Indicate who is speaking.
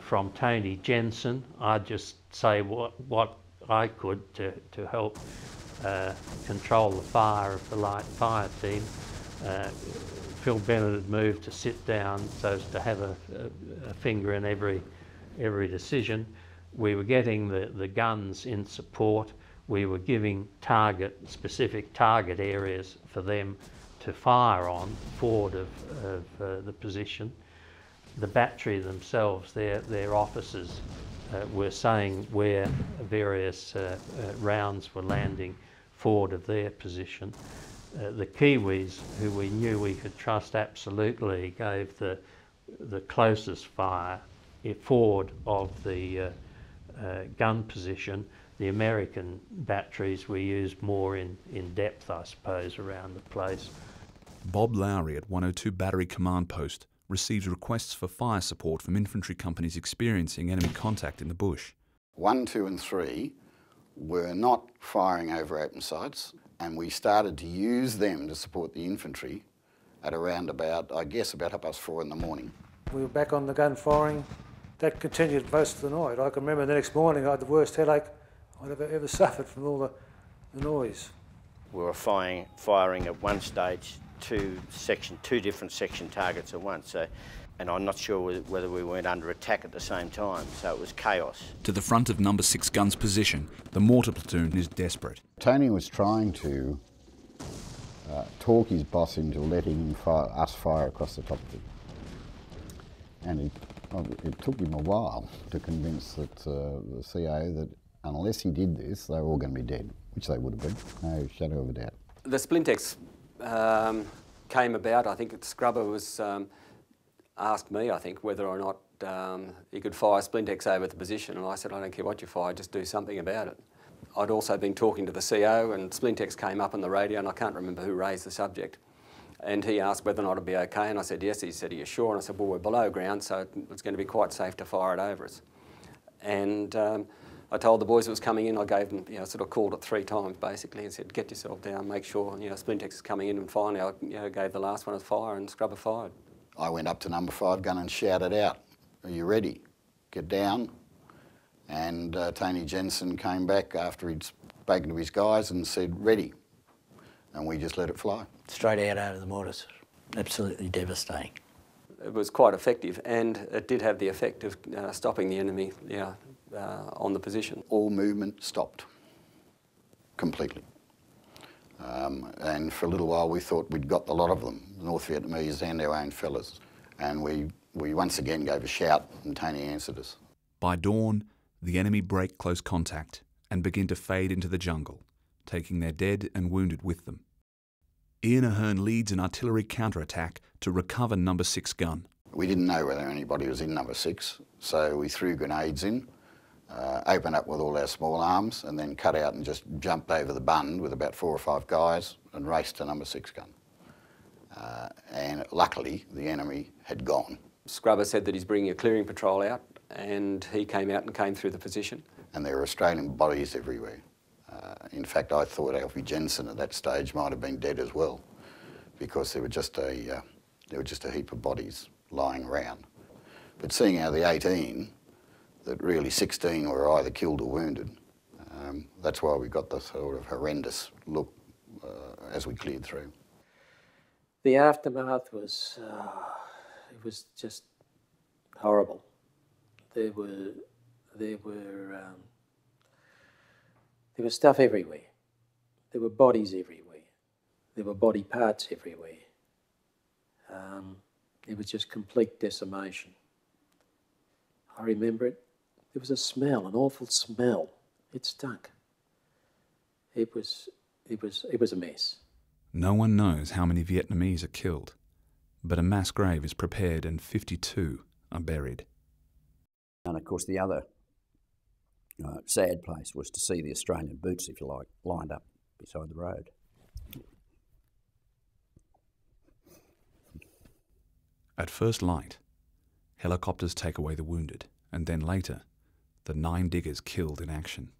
Speaker 1: from Tony Jensen. I'd just say what I could to help control the fire of the light fire team. Phil Bennett had moved to sit down so as to have a finger in every decision. We were getting the guns in support. We were giving specific target areas for them to fire on forward of the position. The battery themselves, their officers were saying where various rounds were landing forward of their position. The Kiwis, who we knew we could trust absolutely, gave the closest fire forward of the gun position. The American batteries we used more in depth, I suppose, around the place.
Speaker 2: Bob Lowry at 102 Battery Command Post received requests for fire support from infantry companies experiencing enemy contact in the bush.
Speaker 3: 1, 2 and 3 were not firing over open sites, and we started to use them to support the infantry at around about, I guess, about 4:30 in the morning.
Speaker 4: We were back on the gun firing. That continued most of the night. I can remember the next morning I had the worst headache I'd ever suffered from all the noise.
Speaker 5: We were firing at one stage two different section targets at once. And I'm not sure whether we went under attack at the same time, so it was chaos.
Speaker 2: To the front of number 6 gun's position, the mortar platoon is desperate.
Speaker 3: Tony was trying to talk his boss into letting us fire across the top of it. And it took him a while to convince the CAO that unless he did this, they were all going to be dead, which they would have been, no shadow of a doubt.
Speaker 6: The Splintex came about. I think Scrubber was asked me, I think, whether or not he could fire Splintex over the position, and I said, I don't care what you fire, just do something about it. I'd also been talking to the CO, and Splintex came up on the radio, and I can't remember who raised the subject. And he asked whether or not it'd be okay, and I said yes. He said, are you sure? And I said, well, we're below ground, so it's going to be quite safe to fire it over us. And I told the boys it was coming in. I gave them, sort of called it 3 times basically and said, get yourself down, make sure, Splintex is coming in. And finally, I gave the last one a fire, and Scrubber fired.
Speaker 3: I went up to number 5 gun and shouted out, are you ready? Get down. And Tony Jensen came back after he'd spoken to his guys and said, ready. And we just let it fly.
Speaker 7: Straight out of the mortars. Absolutely devastating.
Speaker 6: It was quite effective, and it did have the effect of stopping the enemy on the position.
Speaker 3: All movement stopped completely. And for a little while we thought we'd got the lot of them, the North Vietnamese and our own fellas. And we once again gave a shout and Tony answered us.
Speaker 2: By dawn, the enemy break close contact and begin to fade into the jungle, taking their dead and wounded with them. Ian Ahern leads an artillery counterattack to recover number 6 gun.
Speaker 3: We didn't know whether anybody was in number 6, so we threw grenades in, opened up with all our small arms, and then cut out and just jumped over the bund with about 4 or 5 guys and raced to number 6 gun. And luckily, the enemy had gone.
Speaker 6: Scrubber said that he's bringing a clearing patrol out, and he came out and came through the position.
Speaker 3: And there were Australian bodies everywhere. In fact, I thought Alfie Jensen at that stage might have been dead as well, because there were just a heap of bodies lying around. But seeing how the 18, that really 16 were either killed or wounded, that's why we got the sort of horrendous look as we cleared through.
Speaker 7: The aftermath was, it was just horrible. There was stuff everywhere. There were bodies everywhere. There were body parts everywhere. It was just complete decimation. I remember it. There was a smell, an awful smell. It stunk. It was a mess.
Speaker 2: No one knows how many Vietnamese are killed, but a mass grave is prepared and 52 are buried.
Speaker 8: And of course the other sad place was to see the Australian boots, if you like, lined up beside the road.
Speaker 2: At first light, helicopters take away the wounded, and then later, the 9 diggers killed in action.